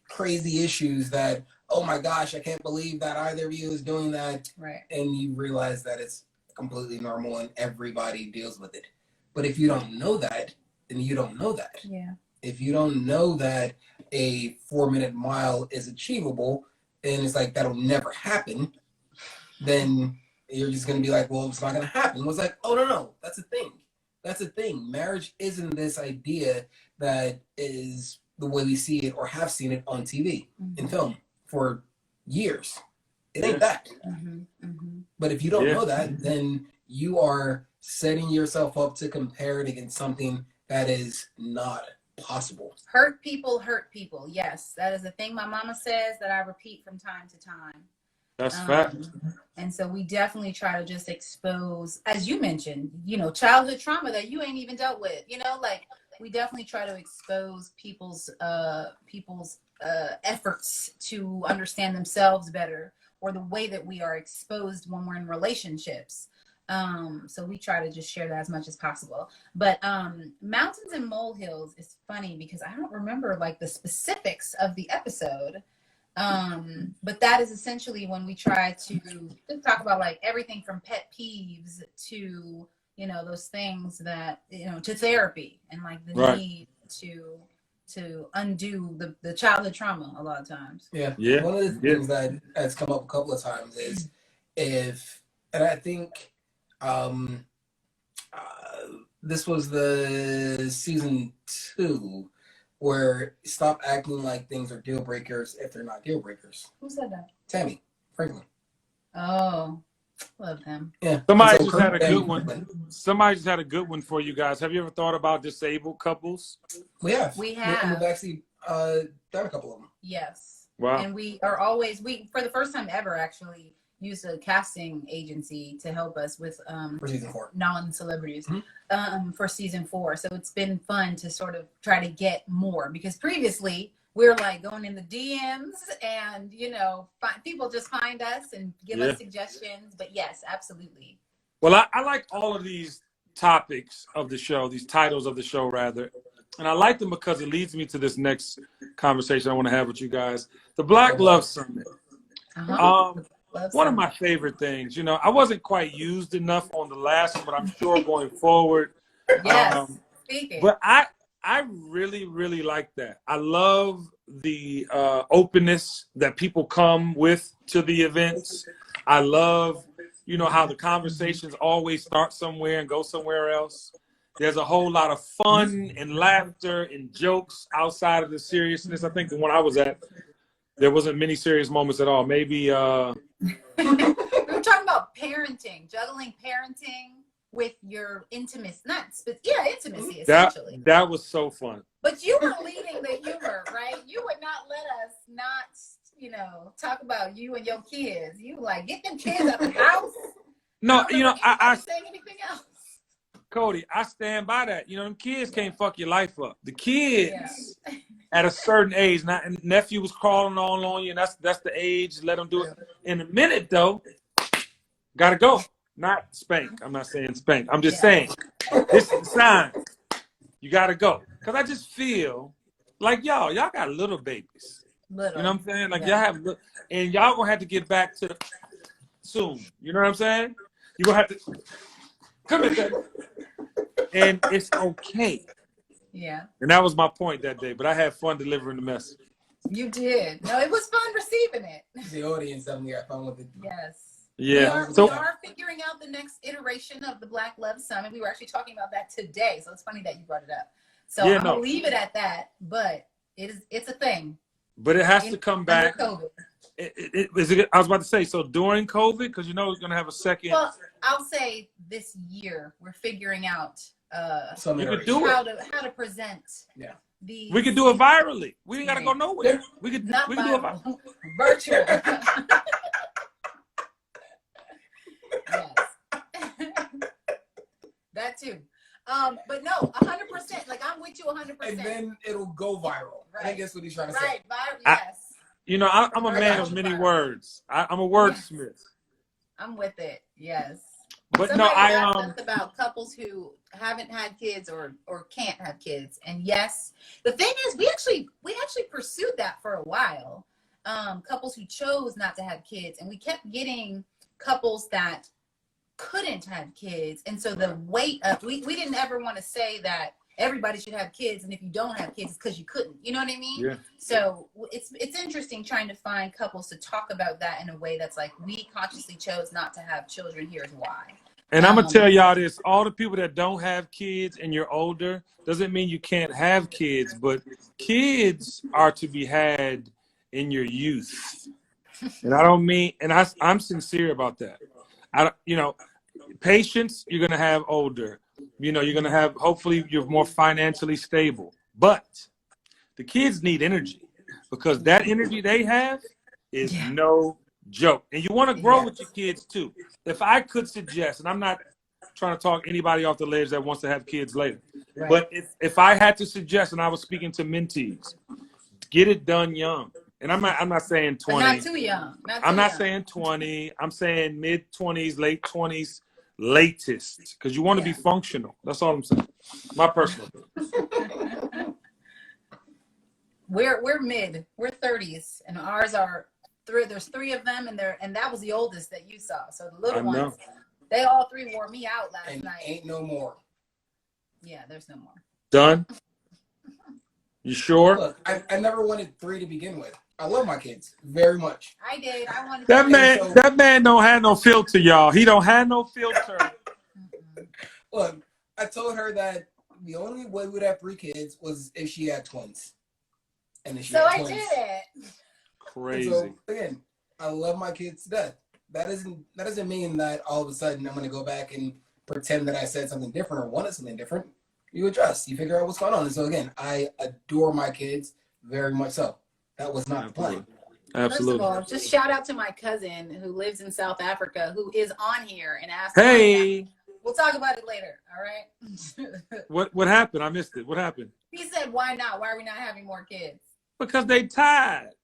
crazy issues that, oh my gosh, I can't believe that either of you is doing that. Right. And you realize that it's completely normal and everybody deals with it. But if you don't know that, then you don't know that. Yeah. If you don't know that a 4-minute mile is achievable and it's like that'll never happen, then you're just going to be like, well, it's not going to happen. It was like, oh, no, that's a thing. That's a thing. Marriage isn't this idea that is the way we see it or have seen it on TV and film for years. It ain't that. But if you don't know that, then you are setting yourself up to compare it against something that is not possible. Hurt people. Yes, that is a thing my mama says that I repeat from time to time. That's fact. And so we definitely try to just expose, as you mentioned, childhood trauma that you ain't even dealt with. Like we definitely try to expose people's efforts to understand themselves better, or the way that we are exposed when we're in relationships. So we try to just share that as much as possible. But Mountains and Molehills is funny because I don't remember like the specifics of the episode. But that is essentially when we try to talk about like everything from pet peeves to, those things that, to therapy and like the need to undo the childhood trauma a lot of times. Yeah. One of the things that has come up a couple of times is and I think this was the season 2 where stop acting like things are deal breakers if they're not deal breakers. Who said that? Tammy Franklin. Oh, love him. Yeah. Somebody just had a good one. Somebody just had a good one for you guys. Have you ever thought about disabled couples? We have. We have. We've actually done a couple of them. Yes. Wow. And we are always, for the first time ever, actually used a casting agency to help us with For season 4. non-celebrities for season 4. So it's been fun to sort of try to get more, because previously we were like going in the DMs and people just find us and give us suggestions. But yes, absolutely. Well, I like all of these topics of the show, these titles of the show rather, and I like them because it leads me to this next conversation I want to have with you guys. The Black Love Summit. One of my favorite things, I wasn't quite used enough on the last one, but I'm sure going forward. Yes, but I really, really like that. I love the openness that people come with to the events. I love, how the conversations always start somewhere and go somewhere else. There's a whole lot of fun and laughter and jokes outside of the seriousness. I think the one I was at, there wasn't many serious moments at all. Maybe... we were talking about parenting, juggling parenting with your intimacy. Intimacy, essentially. That was so fun. But you were leading the humor, right? You would not let us not, talk about you and your kids. You were like, get them kids out of the house. No, I I saying anything else. Cody, I stand by that. You know, them kids can't fuck your life up. The kids at a certain age, now nephew was crawling on you, and that's the age. Let them do it. In a minute, though, gotta go. Not spank. I'm not saying spank. I'm just saying this is the sign. You gotta go. Cause I just feel like y'all got little babies. Little. You know what I'm saying? Like y'all have, and y'all gonna have to get back to soon. You know what I'm saying? You gonna have to come here, and it's okay. Yeah. And that was my point that day. But I had fun delivering the message. You did. No, it was fun receiving it. The audience definitely had fun with it. Yes. Yeah. We are figuring out the next iteration of the Black Love Summit. We were actually talking about that today, so it's funny that you brought it up. So I'm gonna leave it at that. But it's a thing. But it has to come back. COVID. I was about to say, so during COVID, because you know we're gonna have a second. Well, I'll say this year we're figuring out you could do how to present. Yeah. We could do it virally. We ain't gotta go nowhere. We could do it virtual. Yes. That too. But no, 100%. Like I'm with you 100%. And then it'll go viral. Right. I think that's what he's trying to say. Right, viral. Yes. You know, I'm a man of many words. I'm a wordsmith. I'm with it. Yes. But Somebody asked no, us about couples who haven't had kids or can't have kids. And yes, the thing is, we actually pursued that for a while. Couples who chose not to have kids, and we kept getting couples that couldn't have kids, and so the weight of we didn't ever want to say that everybody should have kids, and if you don't have kids, it's because you couldn't. You know what I mean? Yeah. So it's interesting trying to find couples to talk about that in a way that's like, we consciously chose not to have children. Here's why. And I'm gonna tell y'all this: all the people that don't have kids and you're older doesn't mean you can't have kids, but kids are to be had in your youth. And I don't mean, and I'm sincere about that. Patience you're gonna have older. You know, you're gonna have, hopefully you're more financially stable. But the kids need energy, because that energy they have is no joke. And you want to grow with your kids too. If I could suggest, and I'm not trying to talk anybody off the ledge that wants to have kids later, but if I had to suggest, and I was speaking to mentees, get it done young. And I'm not saying 20. But not too young. I'm not saying 20. I'm saying mid-20s, late 20s, latest, because you want to be functional. That's all I'm saying. My personal opinion. We're mid. We're 30s, and ours are three. There's 3 of them, and that was the oldest that you saw. So the little ones, they all 3 wore me out last night. Ain't no more. Yeah, there's no more. Done? You sure? Look, I never wanted 3 to begin with. I love my kids very much. I did. I wanted that man don't have no filter, y'all. He don't have no filter. Look, I told her that the only way we'd have 3 kids was if she had twins. And if she had twins. I did it. Crazy. So again, I love my kids to death. That doesn't mean that all of a sudden I'm gonna go back and pretend that I said something different or wanted something different. You adjust, you figure out what's going on. And so again, I adore my kids very much so. That was not the plan. Absolutely. First of all, just shout out to my cousin who lives in South Africa, who is on here and asked. Hey. We'll talk about it later. All right. What happened? I missed it. What happened? He said, "Why not? Why are we not having more kids?" Because they tired.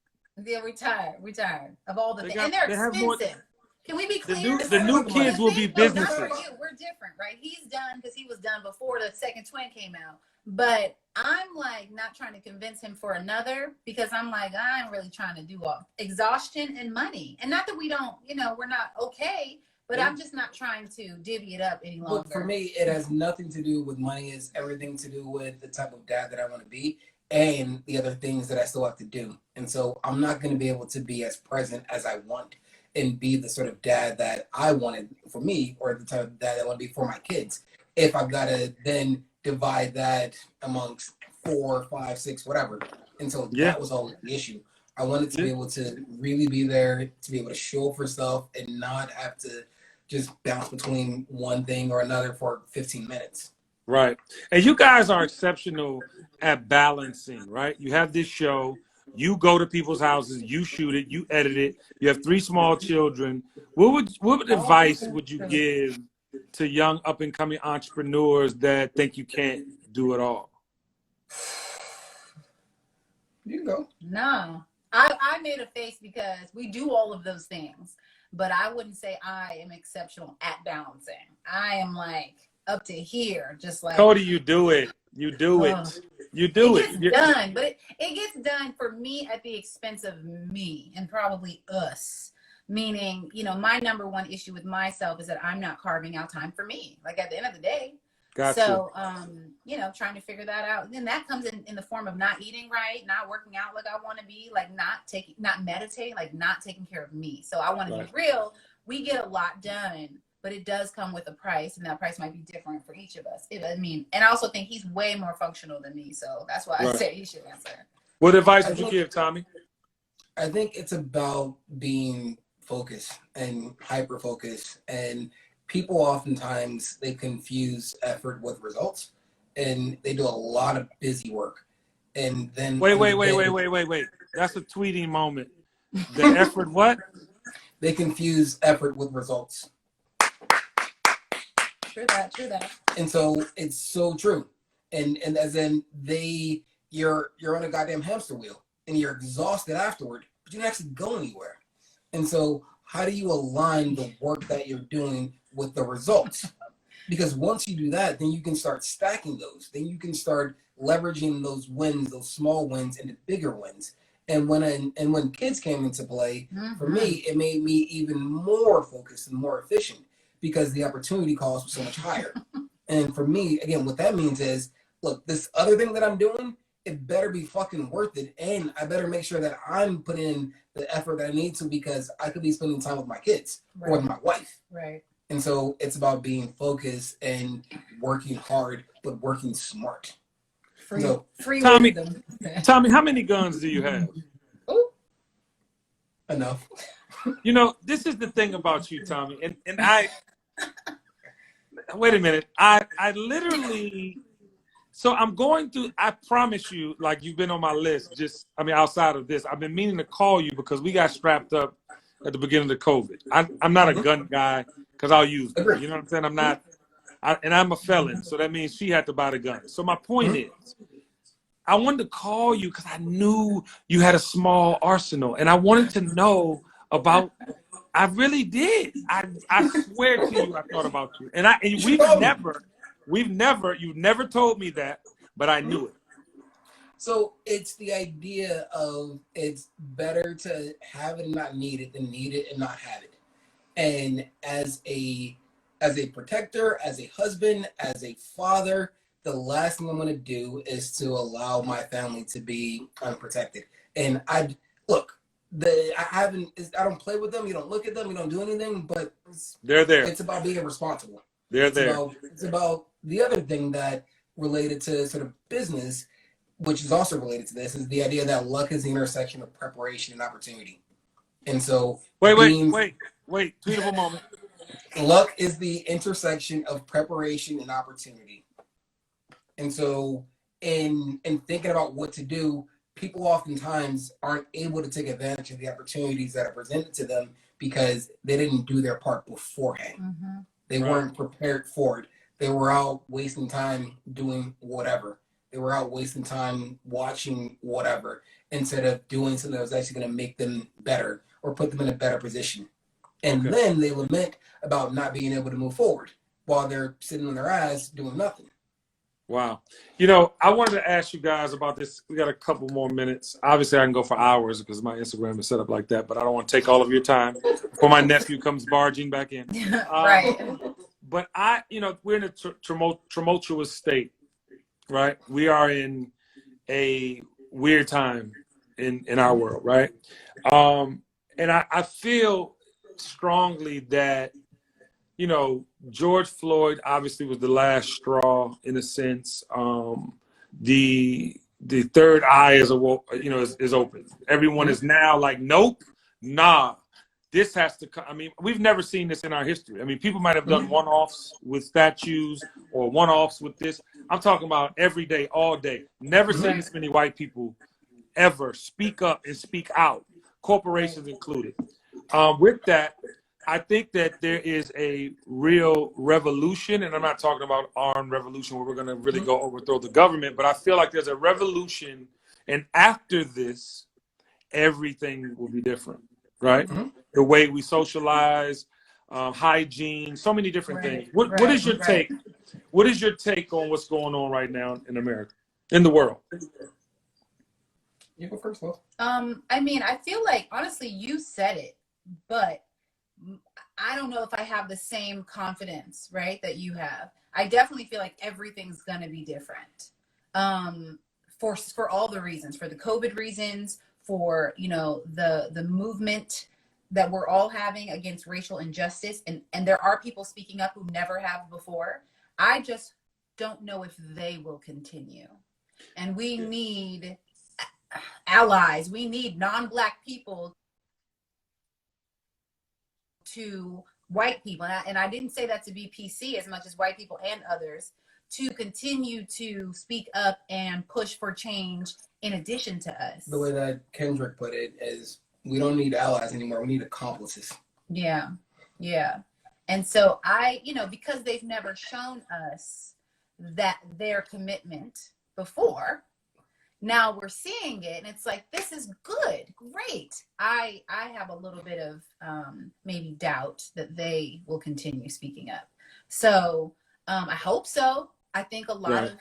Yeah, we tired of all the things, and they're expensive. Can we be clear? The new kids will be businesses. Not for you. We're different, right? He's done because he was done before the second twin came out. But I'm like not trying to convince him for another, because I'm like, I'm really trying to do all exhaustion and money. And not that we don't, we're not okay, but I'm just not trying to divvy it up any longer. But for me, it has nothing to do with money. It's everything to do with the type of dad that I want to be and the other things that I still have to do. And so I'm not going to be able to be as present as I want and be the sort of dad that I wanted for me, or the type of dad I want to be for my kids, if I've got to then divide that amongst 4, 5, 6, whatever. And so that was always the issue. I wanted to be able to really be there, to be able to show up for stuff and not have to just bounce between one thing or another for 15 minutes. Right. And you guys are exceptional at balancing, right? You have this show, you go to people's houses, you shoot it, you edit it, you have 3 small children. What advice would you give to young up and coming entrepreneurs that think you can't do it all? You can go. No, I made a face because we do all of those things, but I wouldn't say I am exceptional at balancing. I am like up to here, just like Cody. You do it. You do it. You do it. It gets done, but it gets done for me at the expense of me and probably us. Meaning, you know, my number one issue with myself is that I'm not carving out time for me. Like at the end of the day. Got so, you know, trying to figure that out. And then that comes in the form of not eating right, not working out like I want to be, like not meditating, like not taking care of me. So I want to be real. We get a lot done, but it does come with a price, and that price might be different for each of us. And I also think he's way more functional than me. So that's why I say he should answer. What advice would you give, Tommy? I think it's about being focused and hyper focused, and people oftentimes they confuse effort with results, and they do a lot of busy work. And then wait. That's a tweeting moment. The effort what? They confuse effort with results. True that. And so it's so true. And as in you're on a goddamn hamster wheel and you're exhausted afterward, but you don't actually go anywhere. And so how do you align the work that you're doing with the results? Because once you do that, then you can start stacking those. Then you can start leveraging those wins, those small wins, into bigger wins. And when kids came into play, for me, it made me even more focused and more efficient because the opportunity cost was so much higher. And for me, again, what that means is, look, this other thing that I'm doing, it better be fucking worth it. And I better make sure that I'm putting in the effort that I need to, because I could be spending time with my kids or with my wife. Right. And so it's about being focused and working hard, but working smart. Free Tommy, wisdom. Tommy, how many guns do you have? Ooh. Enough. You know, this is the thing about you, Tommy. And I, wait a minute. I literally, so I'm going through, I promise you, like you've been on my list, outside of this, I've been meaning to call you because we got strapped up at the beginning of COVID. I'm not a gun guy because I'll use them. You know what I'm saying? I'm a felon, so that means she had to buy the gun. So my point is, I wanted to call you because I knew you had a small arsenal, and I wanted to know about. I really did. I swear to you, I thought about you, and you've never told me that, but I knew it. So it's the idea of it's better to have it and not need it than need it and not have it. And as a protector, as a husband, as a father, the last thing I'm going to do is to allow my family to be unprotected. And I don't play with them. You don't look at them. You don't do anything. But they're there. It's about being responsible. They're there. It's about the other thing that related to sort of business, which is also related to this, is the idea that luck is the intersection of preparation and opportunity. And so wait, tweetable moment. Luck is the intersection of preparation and opportunity. And so in thinking about what to do, people oftentimes aren't able to take advantage of the opportunities that are presented to them because they didn't do their part beforehand. Mm-hmm. They weren't prepared for it. They were out wasting time doing whatever. They were out wasting time watching whatever instead of doing something that was actually going to make them better or put them in a better position. And then they lament about not being able to move forward while they're sitting on their ass doing nothing. Wow. You know, I wanted to ask you guys about this. We got a couple more minutes. Obviously, I can go for hours because my Instagram is set up like that, but I don't want to take all of your time before my nephew comes barging back in. Right. But we're in a tumultuous state, right? We are in a weird time in our world, right? And I feel strongly that, George Floyd obviously was the last straw in a sense. The third eye is open. Everyone is now like, nope, nah, this has to come. I mean, we've never seen this in our history. I mean, people might have done one-offs with statues or one-offs with this. I'm talking about every day, all day. Never seen this many white people ever speak up and speak out, corporations included. With that, I think that there is a real revolution, and I'm not talking about armed revolution where we're going to really go overthrow the government, but I feel like there's a revolution, and after this, everything will be different, right? The way we socialize, hygiene, so many different things. What is your take? What is your take on what's going on right now in America, in the world? You go first, Will. I mean, I feel like, honestly, you said it, but I don't know if I have the same confidence, right, that you have. I definitely feel like everything's going to be different, for all the reasons, for the COVID reasons, for, you know, the movement that we're all having against racial injustice. And there are people speaking up who never have before. I just don't know if they will continue. And we need allies. We need non-Black people to white people. And I didn't say that to be PC as much as white people and others, to continue to speak up and push for change in addition to us. The way that Kendrick put it is, we don't need allies anymore. We need accomplices. Yeah. Yeah. And so because they've never shown us that their commitment before, now we're seeing it and it's like, this is good. Great. I have a little bit of maybe doubt that they will continue speaking up. So I hope so. I think a lot of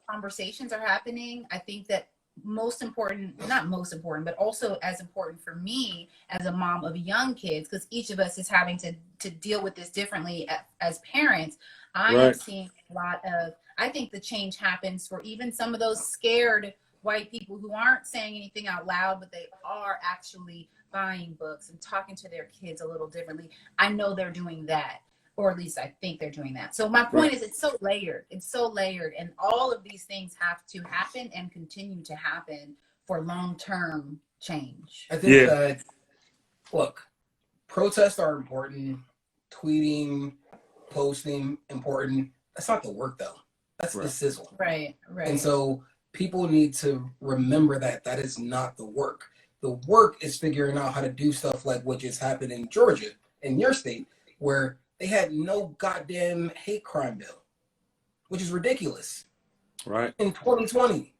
conversations are happening. I think that not most important, but also as important for me as a mom of young kids, because each of us is having to deal with this differently as parents. I am seeing a lot of, I think the change happens for even some of those scared white people who aren't saying anything out loud, but they are actually buying books and talking to their kids a little differently. I know they're doing that, or at least I think they're doing that. So my point is, it's so layered. It's so layered. And all of these things have to happen and continue to happen for long-term change. I think that, look, protests are important. Tweeting, posting, important. That's not the work, though. That's the sizzle. Right. And so people need to remember that is not the work. The work is figuring out how to do stuff like what just happened in Georgia, in your state, where they had no goddamn hate crime bill, which is ridiculous. Right. In 2020.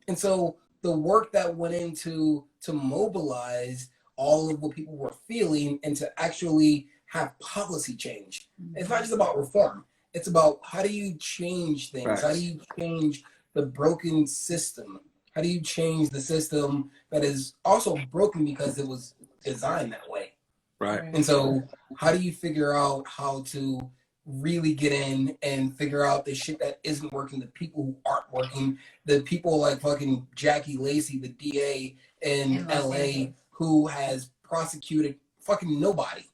And so the work that went into to mobilize all of what people were feeling and to actually have policy change. It's not just about reform. It's about, how do you change things? Right. How do you change the broken system? How do you change the system that is also broken because it was designed that way? Right. And so how do you figure out how to really get in and figure out the shit that isn't working, the people who aren't working, the people like fucking Jackie Lacey, the DA in LA, who has prosecuted fucking nobody.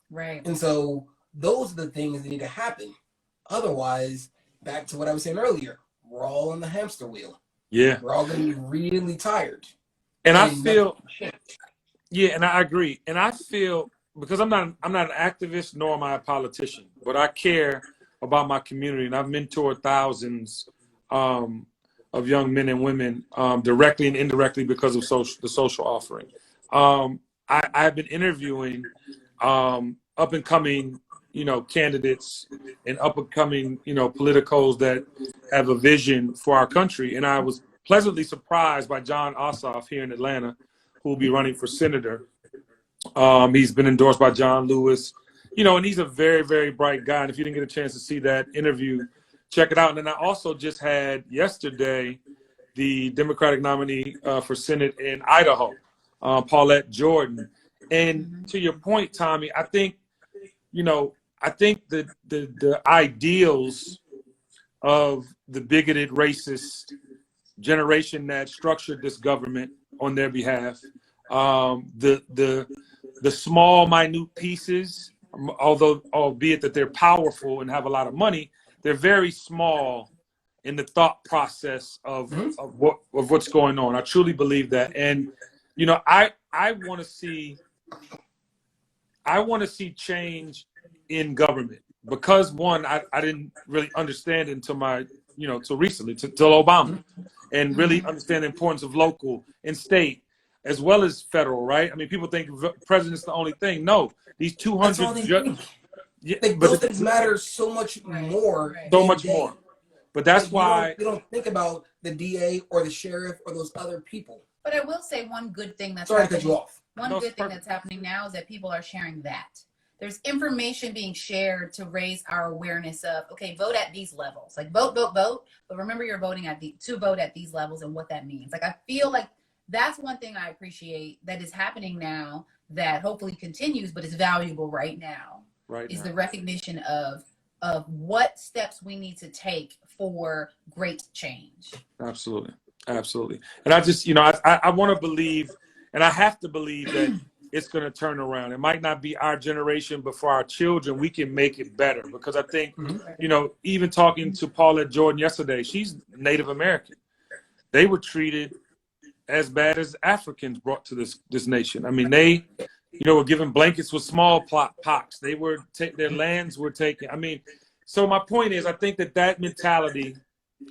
Right. And so those are the things that need to happen. Otherwise, back to what I was saying earlier, we're all on the hamster wheel. Yeah. We're all going to be really tired. And I feel, and I agree. And I feel, because I'm not an activist, nor am I a politician, but I care about my community, and I've mentored thousands of young men and women directly and indirectly because of the social offering. I have been interviewing up and coming, candidates and up and coming, politicos that have a vision for our country. And I was pleasantly surprised by John Ossoff here in Atlanta, who will be running for senator. He's been endorsed by John Lewis, and he's a very, very bright guy. And if you didn't get a chance to see that interview, check it out. And then I also just had yesterday the Democratic nominee for Senate in Idaho, Paulette Jordan. And to your point, Tommy, I think, the ideals of the bigoted, racist generation that structured this government on their behalf, the small, minute pieces, albeit that they're powerful and have a lot of money, they're very small in the thought process of what's going on. I truly believe that, and I want to see change in government, because one, I didn't really understand until till recently, till Obama, and really understand the importance of local and state. as well as federal, right? I mean, people think president's the only thing. No, these 200 judges. Yeah, like those things matter so much more. So much more. But that's like, why you don't think about the DA or the sheriff or those other people. But I will say one good thing that's sorry to cut you off. One good thing that's happening now is that people are sharing that. There's information being shared to raise our awareness of, okay, vote at these levels. Like vote, but remember you're voting to vote at these levels and what that means. Like I feel like that's one thing I appreciate that is happening now that hopefully continues, but is valuable right now. The recognition of what steps we need to take for great change. Absolutely. And I just, I want to believe, and I have to believe that it's going to turn around. It might not be our generation, but for our children, we can make it better. Because I think, even talking to Paulette Jordan yesterday, she's Native American. They were treated as bad as Africans brought to this nation. I mean, they, were given blankets with smallpox. They were their lands were taken. I mean, so my point is, I think that mentality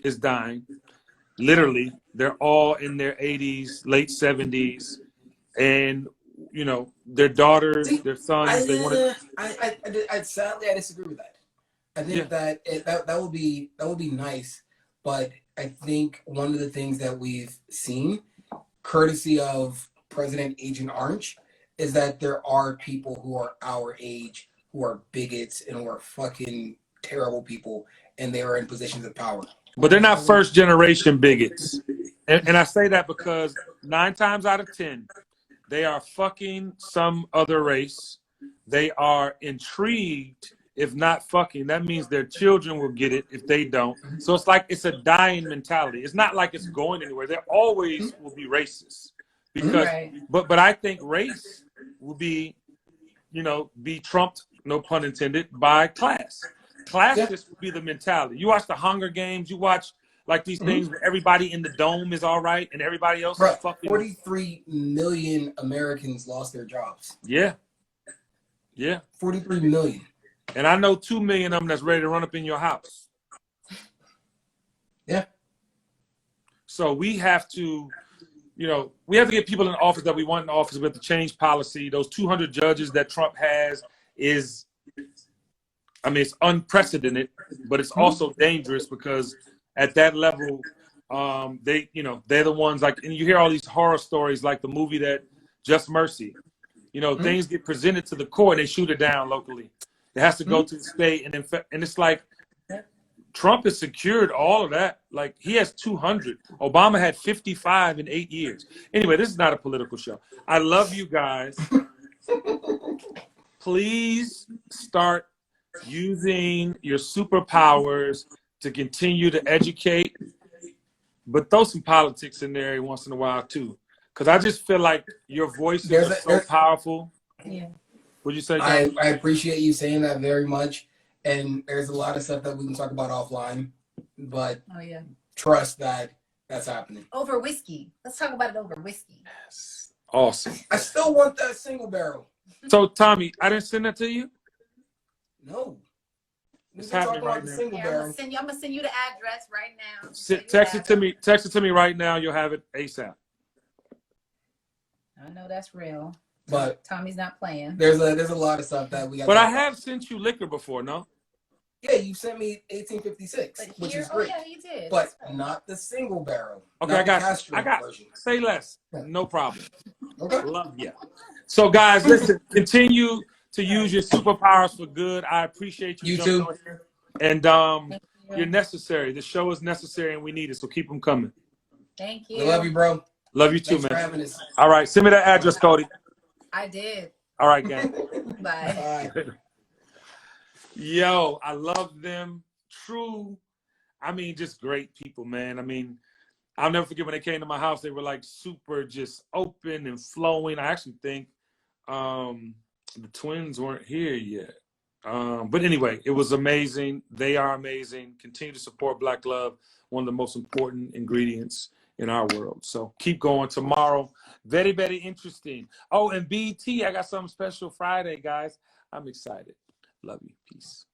is dying. Literally, they're all in their 80s, late 70s, and their daughters, their sons. I sadly disagree with that. I think that would be nice, but I think one of the things that we've seen, courtesy of President Agent Orange, is that there are people who are our age who are bigots and who are fucking terrible people, and they are in positions of power. But they're not first generation bigots, and I say that because 9 times out of 10. They are fucking some other race. They are intrigued, if not fucking. That means their children will get it if they don't. So it's like it's a dying mentality. It's not like it's going anywhere. There always will be racist. Because, but I think race will be, be trumped, no pun intended, by class. Classist will be the mentality. You watch the Hunger Games. You watch like these things where everybody in the dome is all right and everybody else is fucking. 43 million Americans lost their jobs. Yeah. 43 million. And I know 2 million of them that's ready to run up in your house. Yeah. So we have to, get people in office that we want in office. We have to change policy. Those 200 judges that Trump has it's unprecedented, but it's also dangerous because at that level, they're the ones and you hear all these horror stories like the movie that Just Mercy. Things get presented to the court and they shoot it down locally. It has to go to the state, and it's like Trump has secured all of that. Like he has 200. Obama had 55 in 8 years. Anyway, this is not a political show. I love you guys. Please start using your superpowers to continue to educate, but throw some politics in there every once in a while too. Because I just feel like your voices are so powerful. Yeah. Would you say? I appreciate you saying that very much. And there's a lot of stuff that we can talk about offline, but trust that that's happening. Over whiskey. Let's talk about it over whiskey. Yes. Awesome. I still want that single barrel. So Tommy, I didn't send that to you? No. It's happening right now. I'm gonna send you the address right now. Text it to me. Text it to me right now. You'll have it ASAP. I know that's real. But Tommy's not playing. There's a lot of stuff that we got. But I have sent you liquor before, no? Yeah, you sent me 1856, which is great. Oh yeah, you did. But not the single barrel. Okay, I got version. Say less. No problem. Okay. Love you. So guys, listen, continue to use your superpowers for good. I appreciate you. You too. Here. And you're necessary. The show is necessary and we need it. So keep them coming. Thank you. We love you, bro. Love you too, Thanks man. for having us. All right. Send me that address, Cody. I did. All right, gang. Bye. Bye. Yo, I love them. True. Just great people, man. I'll never forget when they came to my house. They were like super just open and flowing. I actually think the twins weren't here yet. But anyway, it was amazing. They are amazing. Continue to support Black love, one of the most important ingredients in our world. So keep going. Tomorrow, very, very interesting. Oh, and BT, I got something special Friday, guys. I'm excited. Love you. Peace.